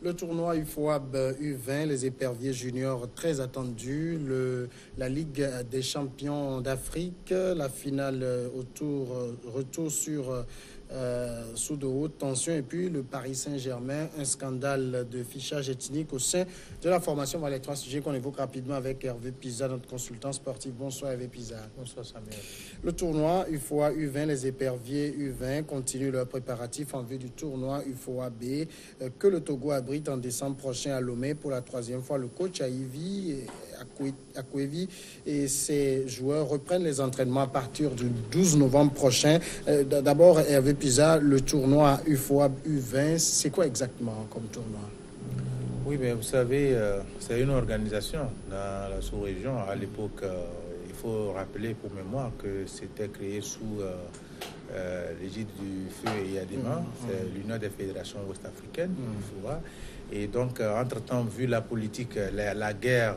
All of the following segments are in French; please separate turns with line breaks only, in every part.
Le tournoi UFOAB U20, les éperviers juniors très attendus, la Ligue des champions d'Afrique, la finale retour sous de haute tension, et puis le Paris Saint-Germain, un scandale de fichage ethnique au sein de la formation. Voilà les trois sujets qu'on évoque rapidement avec Hervé Pizza, notre consultant sportif. Bonsoir Hervé Pizza.
Bonsoir Samuel.
Le tournoi UFOA U20, les éperviers U20 continuent leurs préparatifs en vue du tournoi UFOA B que le Togo abrite en décembre prochain à Lomé pour la troisième fois. Le coach Akwevi et ses joueurs reprennent les entraînements à partir du 12 novembre prochain. D'abord, Hervé Pizza, le tournoi UFOA U20, c'est quoi exactement comme tournoi?
Oui, mais vous savez, c'est une organisation dans la sous-région. À l'époque, il faut rappeler pour mémoire que c'était créé sous l'égide du Feu Eyadema, c'est l'Union des fédérations ouest-africaines, UFOA. Et donc, entre-temps, vu la politique, la guerre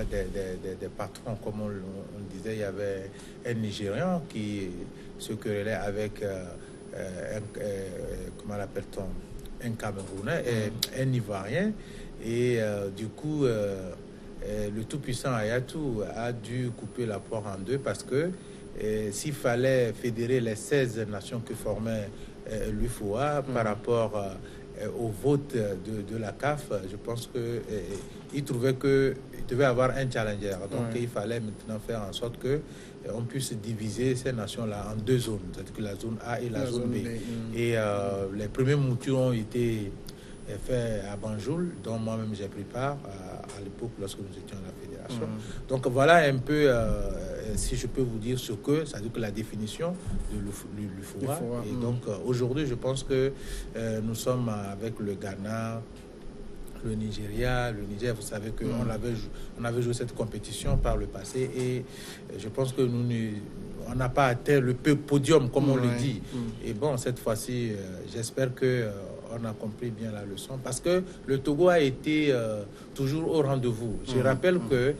des patrons, comme on disait, il y avait un Nigérian qui se querellait avec, comment l'appelle-t-on, un Camerounais, un Ivoirien. Et du coup, le tout-puissant Ayatou a dû couper la poire en deux parce que s'il fallait fédérer les 16 nations que formait l'UFOA par rapport au vote de la CAF, je pense qu'il trouvait qu'il devait avoir un challenger. Donc il fallait maintenant faire en sorte qu'on puisse diviser ces nations-là en deux zones, c'est-à-dire que la zone A et la zone B. Et les premiers moutures ont été fait à Banjul, dont moi-même j'ai pris part à l'époque lorsque nous étions à la fédération. Donc voilà un peu, si je peux vous dire ce que, c'est-à-dire que la définition de l'UFOA. Et donc aujourd'hui, je pense que nous sommes avec le Ghana, le Nigeria, le Niger. Vous savez qu'on avait joué cette compétition par le passé et je pense que on n'a pas atteint le podium, comme on le dit. Et bon, cette fois-ci, j'espère que on a compris bien la leçon parce que le Togo a été toujours au rendez-vous. Je rappelle que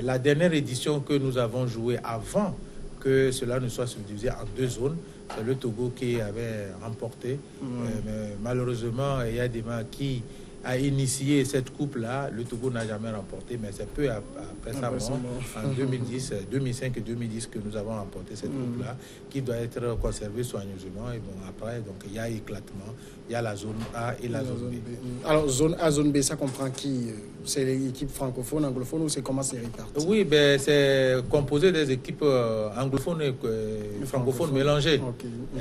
la dernière édition que nous avons jouée avant que cela ne soit subdivisé en deux zones, c'est le Togo qui avait remporté. Mais malheureusement, il y a des mains qui a initié cette coupe-là. Le Togo n'a jamais remporté, mais c'est peu après sa mort, en 2005 et 2010, que nous avons remporté cette coupe-là, qui doit être conservée soigneusement. Et bon, après, donc, il y a éclatement, il y a la zone A et la zone B.
Alors, zone A, zone B, ça comprend qui? C'est l'équipe francophone, anglophone, ou c'est comment c'est réparti?
Oui, ben, c'est composé des équipes anglophones et francophones mélangées.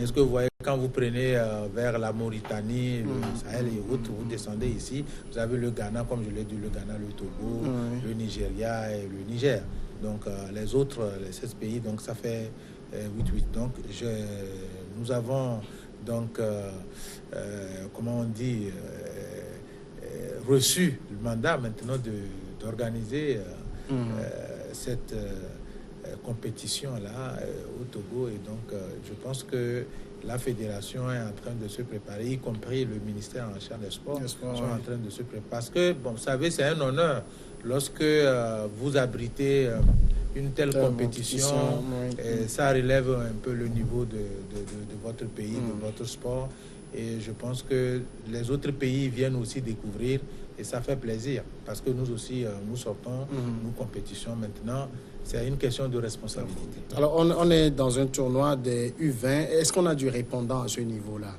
Est-ce que vous voyez, quand vous prenez vers la Mauritanie, le Sahel et autres, vous descendez ici, vous avez le Ghana, comme je l'ai dit, le Ghana, le Togo, le Nigeria et le Niger. Donc les autres, les 16 pays, donc ça fait 8-8. Donc nous avons donc, comment on dit, reçu le mandat maintenant d'organiser cette compétition-là au Togo. Et donc je pense que la fédération est en train de se préparer, y compris le ministère en charge des sports, sont en train de se préparer. Parce que, bon, vous savez, c'est un honneur lorsque vous abritez une telle compétition, ça relève un peu le niveau de votre pays, de votre sport. Et je pense que les autres pays viennent aussi découvrir et ça fait plaisir parce que nous aussi, nous sortons, nous compétissons maintenant. C'est une question de responsabilité.
Alors, on est dans un tournoi des U20. Est-ce qu'on a du répondant à ce niveau-là?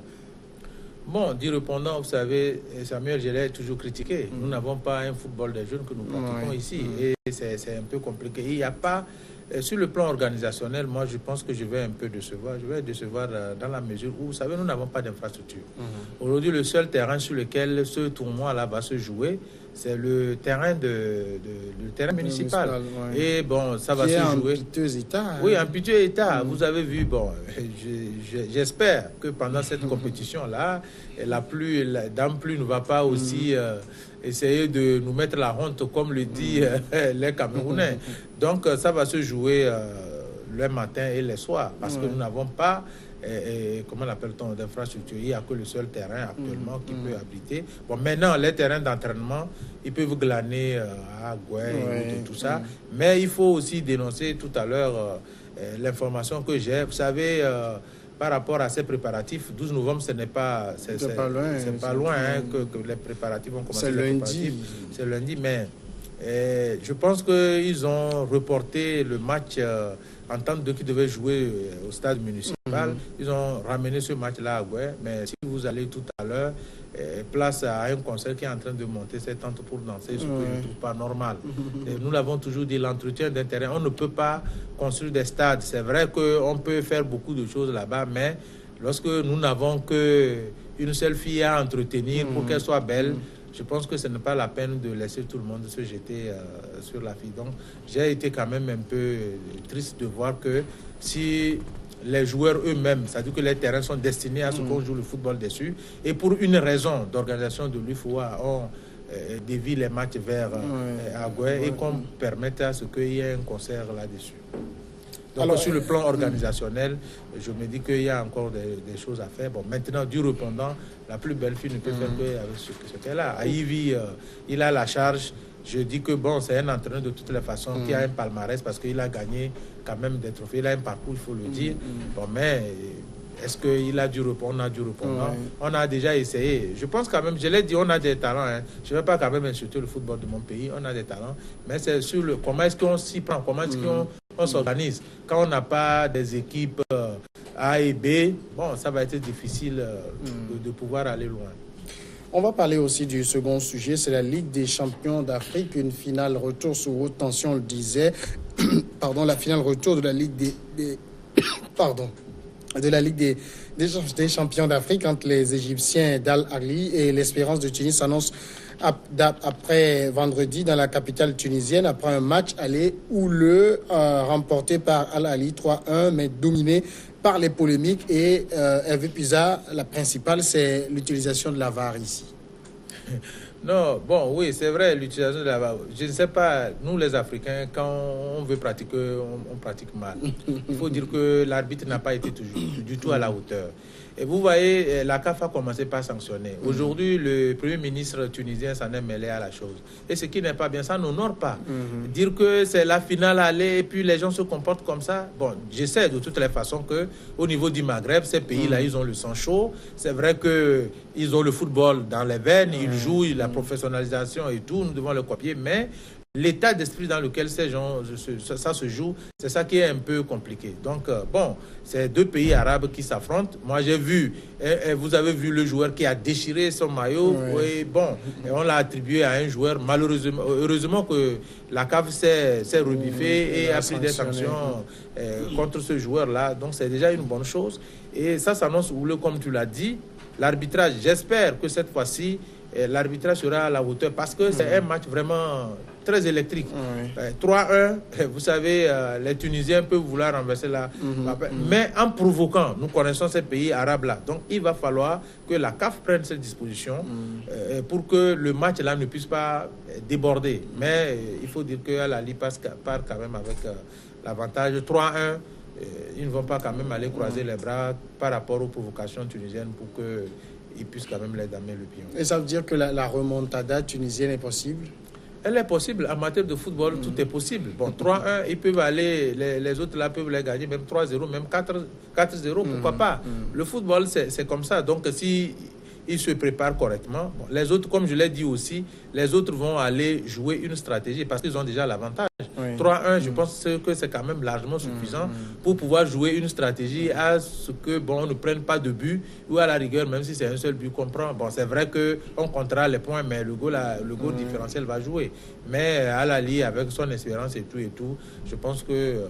Bon, du répondant, vous savez, Samuel, je l'ai toujours critiqué. Nous n'avons pas un football des jeunes que nous pratiquons ici. Et c'est un peu compliqué. Il n'y a pas... Sur le plan organisationnel, moi, je pense que je vais un peu décevoir. Je vais décevoir dans la mesure où, vous savez, nous n'avons pas d'infrastructure. Aujourd'hui, le seul terrain sur lequel ce tournoi-là va se jouer, c'est le terrain le terrain municipal. Et bon, ça va se jouer.
En piteux état.
Oui, en piteux état. Vous avez vu, bon, j'espère que pendant cette compétition-là, la pluie ne va pas aussi essayer de nous mettre la honte, comme le dit les Camerounais. Donc, ça va se jouer le matin et le soir, parce que nous n'avons pas comment l'appelle-t-on, d'infrastructure. Il n'y a que le seul terrain actuellement qui peut abriter. Bon, maintenant, les terrains d'entraînement, ils peuvent glaner à Gouin et tout ça. Mais il faut aussi dénoncer tout à l'heure l'information que j'ai. Vous savez, par rapport à ces préparatifs, 12 novembre, ce n'est pas, c'est pas loin que les préparatifs vont commencer.
C'est lundi.
C'est lundi, mais je pense qu'ils ont reporté le match en tant que qui devait jouer au stade municipal. Ils ont ramené ce match-là à Goué, mais si vous allez tout à l'heure, place à un concert qui est en train de monter ses tentes pour danser, ce que je ne trouve pas normal. Et nous l'avons toujours dit, l'entretien d'un terrain, on ne peut pas construire des stades. C'est vrai qu'on peut faire beaucoup de choses là-bas, mais lorsque nous n'avons qu'une seule fille à entretenir pour qu'elle soit belle, je pense que ce n'est pas la peine de laisser tout le monde se jeter sur la fille. Donc, j'ai été quand même un peu triste de voir que si les joueurs eux-mêmes, c'est-à-dire que les terrains sont destinés à ce qu'on joue le football dessus, et pour une raison d'organisation de l'UFOA, on dévie les matchs vers Agoué et qu'on permette à ce qu'il y ait un concert là-dessus. Donc, alors, sur le plan organisationnel, je me dis qu'il y a encore des choses à faire. Bon, maintenant, du répondant, la plus belle fille ne peut faire qu'avec ce qu'elle a. Aïvi, il a la charge. Je dis que bon, c'est un entraîneur de toutes les façons qui a un palmarès parce qu'il a gagné quand même des trophées. Il a un parcours, il faut le dire. Bon, mais est-ce qu'il a du répondant? On a du répondant. On a déjà essayé. Je pense quand même, je l'ai dit, on a des talents. Hein. Je ne vais pas quand même insulter le football de mon pays. On a des talents. Mais c'est sur le comment est-ce qu'on s'y prend, comment est-ce qu'on s'organise. Quand on n'a pas des équipes A et B, bon, ça va être difficile de pouvoir aller loin.
On va parler aussi du second sujet, c'est la Ligue des champions d'Afrique, une finale retour sous haute tension, on le disait. Pardon, la finale retour de la Ligue des champions d'Afrique entre les Égyptiens d'Al Ahly et l'Espérance de Tunis s'annonce après vendredi dans la capitale tunisienne, après un match aller houleux remporté par Al Ahly 3-1, mais dominé par les polémiques. Et Hervé Puisa, la principale, c'est l'utilisation de la VAR ici.
Non, bon, oui, c'est vrai, l'utilisation de la VAR. Je ne sais pas, nous les Africains, quand on veut pratiquer, on pratique mal. Il faut dire que l'arbitre n'a pas été toujours du tout à la hauteur. Et vous voyez, la CAF a commencé par sanctionner. Aujourd'hui, le Premier ministre tunisien s'en est mêlé à la chose. Et ce qui n'est pas bien, ça n'honore pas. Dire que c'est la finale aller et puis les gens se comportent comme ça. Bon, j'essaie de toutes les façons qu'au niveau du Maghreb, ces pays-là, ils ont le sang chaud. C'est vrai qu'ils ont le football dans les veines, ils jouent, la professionnalisation et tout, nous devons le copier, mais l'état d'esprit dans lequel ces gens, ça se joue, c'est ça qui est un peu compliqué. Donc, bon, c'est deux pays arabes qui s'affrontent. Moi, j'ai vu, vous avez vu le joueur qui a déchiré son maillot. Et bon, et on l'a attribué à un joueur. Malheureusement, heureusement que la CAF s'est rebiffée et a pris des sanctions contre ce joueur-là. Donc, c'est déjà une bonne chose. Et ça s'annonce houleux, comme tu l'as dit. L'arbitrage, j'espère que cette fois-ci, l'arbitrage sera à la hauteur parce que c'est un match vraiment très électrique. 3-1, vous savez, les Tunisiens peuvent vouloir renverser la... Mais en provoquant, nous connaissons ces pays arabes-là. Donc, il va falloir que la CAF prenne cette disposition pour que le match-là ne puisse pas déborder. Mais il faut dire que la Ligue part quand même avec l'avantage 3-1. Ils ne vont pas quand même aller croiser les bras par rapport aux provocations tunisiennes pour qu'ils puissent quand même les damer le pion.
Et ça veut dire que la remontada tunisienne est possible?
Elle est possible. En matière de football, tout est possible. Bon, 3-1, ils peuvent aller, les autres là peuvent les gagner, même 3-0, même 4-0, pourquoi pas. Le football, c'est comme ça. Donc, si ils se préparent correctement, bon, les autres, comme je l'ai dit aussi, les autres vont aller jouer une stratégie parce qu'ils ont déjà l'avantage. 3-1, je pense que c'est quand même largement suffisant pour pouvoir jouer une stratégie à ce que, bon, on ne prenne pas de but ou à la rigueur, même si c'est un seul but qu'on prend. Bon, c'est vrai qu'on comptera les points, mais le goal différentiel va jouer. Mais à la Ligue, avec son espérance et tout, je pense que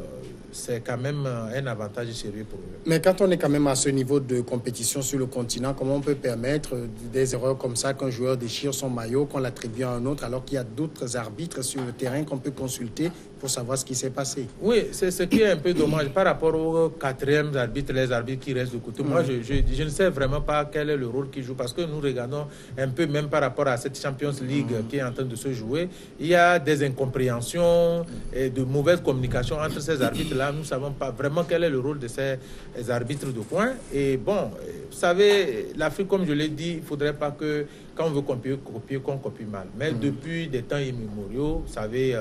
c'est quand même un avantage sérieux pour eux.
Mais quand on est quand même à ce niveau de compétition sur le continent, comment on peut permettre des erreurs comme ça qu'un joueur déchire son maillot, qu'on l'attribue à un autre, alors qu'il y a d'autres arbitres sur le terrain qu'on peut consulter pour savoir ce qui s'est passé?
Oui, c'est ce qui est un peu dommage par rapport aux quatrièmes arbitres, les arbitres qui restent de côté. Moi, je ne sais vraiment pas quel est le rôle qu'ils jouent parce que nous regardons un peu même par rapport à cette Champions League qui est en train de se jouer. Il y a des incompréhensions et de mauvaises communications entre ces arbitres-là. Nous ne savons pas vraiment quel est le rôle de ces arbitres de coin. Et bon, vous savez, l'Afrique, comme je l'ai dit, il ne faudrait pas que quand on veut copier qu'on copie mal. Mais depuis des temps immémoriaux, vous savez,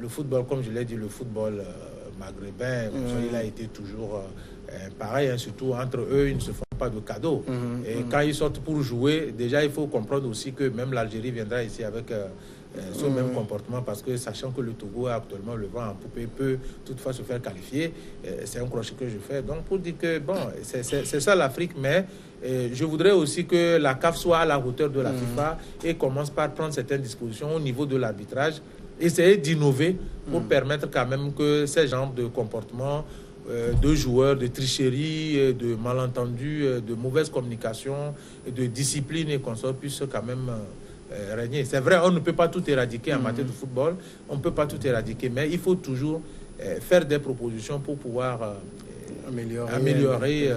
le football, comme je l'ai dit, le football maghrébin, il a été toujours pareil, hein, surtout entre eux, ils ne se font pas de cadeaux. Et quand ils sortent pour jouer, déjà, il faut comprendre aussi que même l'Algérie viendra ici avec ce même comportement, parce que sachant que le Togo a actuellement le vent en poupe, peut toutefois se faire qualifier. C'est un crochet que je fais. Donc, pour dire que, bon, c'est ça l'Afrique, mais je voudrais aussi que la CAF soit à la hauteur de la FIFA et commence par prendre certaines dispositions au niveau de l'arbitrage, essayer d'innover pour permettre quand même que ces genres de comportements de joueurs, de tricherie, de malentendus, de mauvaise communication, de discipline et qu'on puisse quand même régner. C'est vrai, on ne peut pas tout éradiquer en matière de football, on ne peut pas tout éradiquer, mais il faut toujours faire des propositions pour pouvoir améliorer.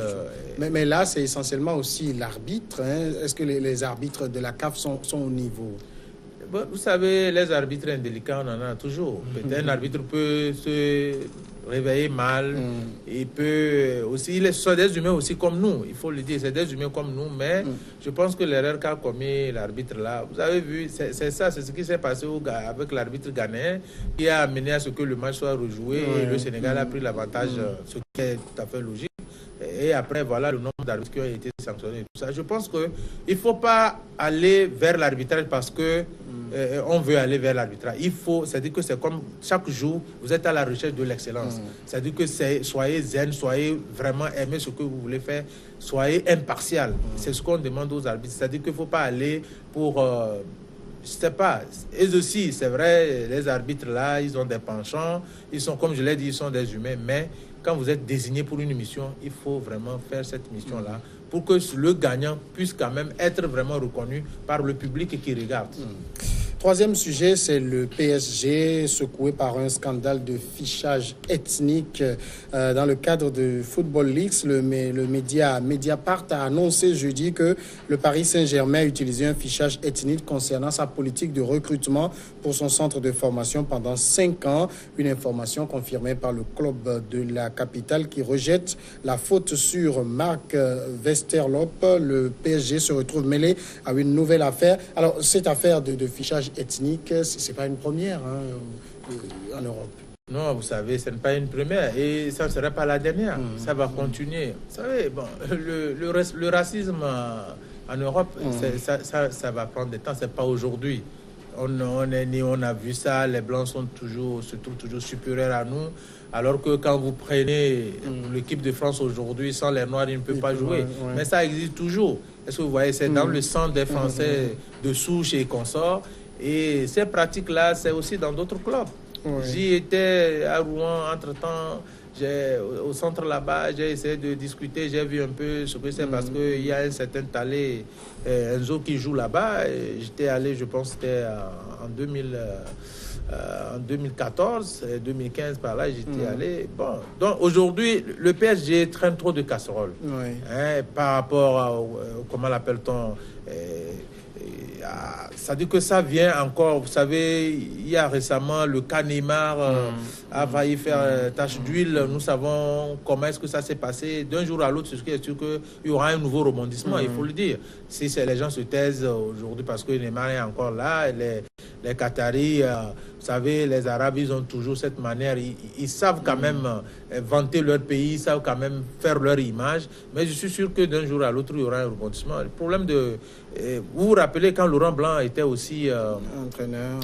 Mais là, c'est essentiellement aussi l'arbitre. Hein. Est-ce que les arbitres de la CAF sont au niveau?
Bon, vous savez, les arbitres indélicats, on en a toujours. Peut-être un arbitre peut se réveiller mal. Il peut aussi, ce sont des humains aussi comme nous, il faut le dire, c'est des humains comme nous, mais je pense que l'erreur qu'a commis l'arbitre là, vous avez vu, c'est ça, c'est ce qui s'est passé avec l'arbitre ghanéen qui a amené à ce que le match soit rejoué et le Sénégal a pris l'avantage, ce qui est tout à fait logique. Et après, voilà le nombre d'arbitres qui ont été sanctionnés et tout ça. Je pense qu'il ne faut pas aller vers l'arbitrage parce que on veut aller vers l'arbitrage. C'est-à-dire que c'est comme chaque jour, vous êtes à la recherche de l'excellence. C'est-à-dire que soyez zen, soyez vraiment aimez ce que vous voulez faire, soyez impartial. C'est ce qu'on demande aux arbitres. C'est-à-dire qu'il ne faut pas aller pour... je ne sais pas. Eux aussi, c'est vrai, les arbitres là, ils ont des penchants. Ils sont, comme je l'ai dit, ils sont des humains. Mais quand vous êtes désigné pour une mission, il faut vraiment faire cette mission-là pour que le gagnant puisse quand même être vraiment reconnu par le public qui regarde.
Troisième sujet, c'est le PSG secoué par un scandale de fichage ethnique dans le cadre de Football Leaks. Le média Mediapart a annoncé jeudi que le Paris Saint-Germain a utilisé un fichage ethnique concernant sa politique de recrutement pour son centre de formation pendant 5 ans. Une information confirmée par le club de la capitale qui rejette la faute sur Marc Westerlop. Le PSG se retrouve mêlé à une nouvelle affaire. Alors, cette affaire de fichage ethnique, c'est pas une première en Europe.
Non, vous savez, ce n'est pas une première et ça ne sera pas la dernière. Ça va continuer. Vous savez, bon, le racisme en Europe, ça va prendre du temps. C'est pas aujourd'hui. On est né, on a vu ça. Les Blancs se trouvent toujours supérieurs à nous. Alors que quand vous prenez l'équipe de France aujourd'hui, sans les Noirs, ils ne peuvent pas jouer. Mais ça existe toujours. Est-ce que vous voyez, c'est dans le sang des Français de souche et consorts. Et ces pratiques-là, c'est aussi dans d'autres clubs. J'y étais à Rouen, entre-temps, au centre là-bas, j'ai essayé de discuter, j'ai vu un peu ce que c'est parce qu'il y a un certain Talé, Enzo qui joue là-bas. J'étais allé, je pense, c'était en 2014, 2015 par là, j'étais allé. Bon, donc aujourd'hui, le PSG traîne trop de casseroles par rapport à, comment l'appelle-t-on, ça dit que ça vient encore. Vous savez, il y a récemment le cas Neymar a failli faire tache d'huile. Nous savons comment est-ce que ça s'est passé. D'un jour à l'autre, c'est sûr qu'il y aura un nouveau rebondissement, il faut le dire. Si les gens se taisent aujourd'hui parce que Neymar est encore là, les Qataris, vous savez, les Arabes, ils ont toujours cette manière. Ils savent quand même vanter leur pays, ils savent quand même faire leur image. Mais je suis sûr que d'un jour à l'autre, il y aura un rebondissement. Le problème vous vous rappelez quand Laurent Blanc était aussi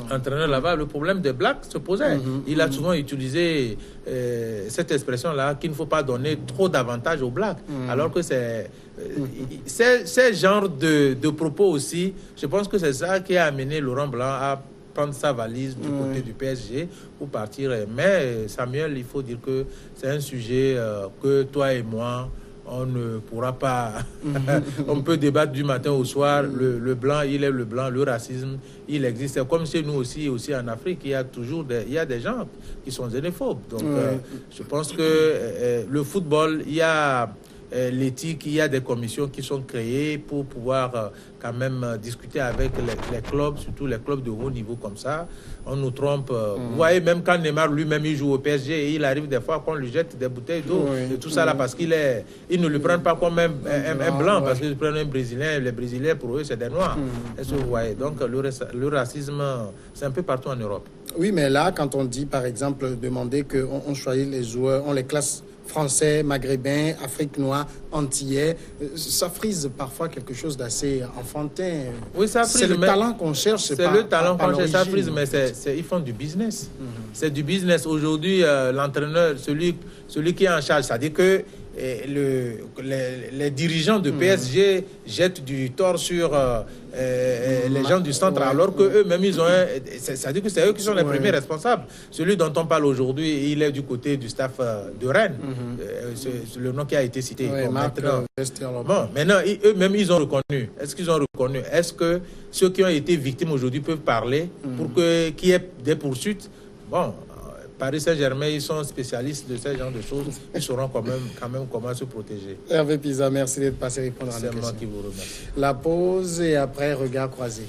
entraîneur là-bas, le problème des Blacks se posait. Il a souvent utilisé cette expression-là qu'il ne faut pas donner trop d'avantages aux Blacks. Alors que c'est ce genre de propos aussi, je pense que c'est ça qui a amené Laurent Blanc à prendre sa valise du côté du PSG pour partir. Mais Samuel, il faut dire que c'est un sujet que toi et moi, on ne pourra pas... on peut débattre du matin au soir. Le blanc, il est le blanc. Le racisme, il existe. Comme chez nous aussi en Afrique, il y a toujours des gens qui sont xénophobes. Donc, je pense que le football, il y a... l'éthique, il y a des commissions qui sont créées pour pouvoir quand même discuter avec les clubs, surtout les clubs de haut niveau comme ça. On nous trompe. Vous voyez, même quand Neymar lui-même il joue au PSG, et il arrive des fois qu'on lui jette des bouteilles d'eau et tout ça là parce qu'ils ne le prennent pas comme un blanc parce qu'ils prennent un Brésilien. Les Brésiliens, pour eux, c'est des Noirs. Est-ce que vous voyez? Donc, le racisme, c'est un peu partout en Europe.
Oui, mais là, quand on dit, par exemple, demander qu'on choisit les joueurs, on les classe français, maghrébins, Afrique noire, antillais. Ça frise parfois quelque chose d'assez enfantin.
Oui, ça frise.
C'est le talent qu'on cherche.
C'est le talent qu'on cherche, ça frise, mais ils font du business. C'est du business. Aujourd'hui, l'entraîneur, celui qui est en charge, c'est-à-dire que les dirigeants de PSG jettent du tort sur les gens du centre, alors qu'eux-mêmes, ils ont c'est-à-dire que c'est eux qui sont les premiers responsables. Celui dont on parle aujourd'hui, il est du côté du staff de Rennes. C'est le nom qui a été cité. Maintenant, eux-mêmes, ils ont reconnu. Est-ce qu'ils ont reconnu? Est-ce que ceux qui ont été victimes aujourd'hui peuvent parler pour qu'il y ait des poursuites? Bon, Paris Saint-Germain, ils sont spécialistes de ce genre de choses. Ils sauront quand même comment se protéger.
Hervé Pisa, merci d'être passé répondre à nos questions.
C'est moi qui vous remercie.
La pause et après, regard croisé.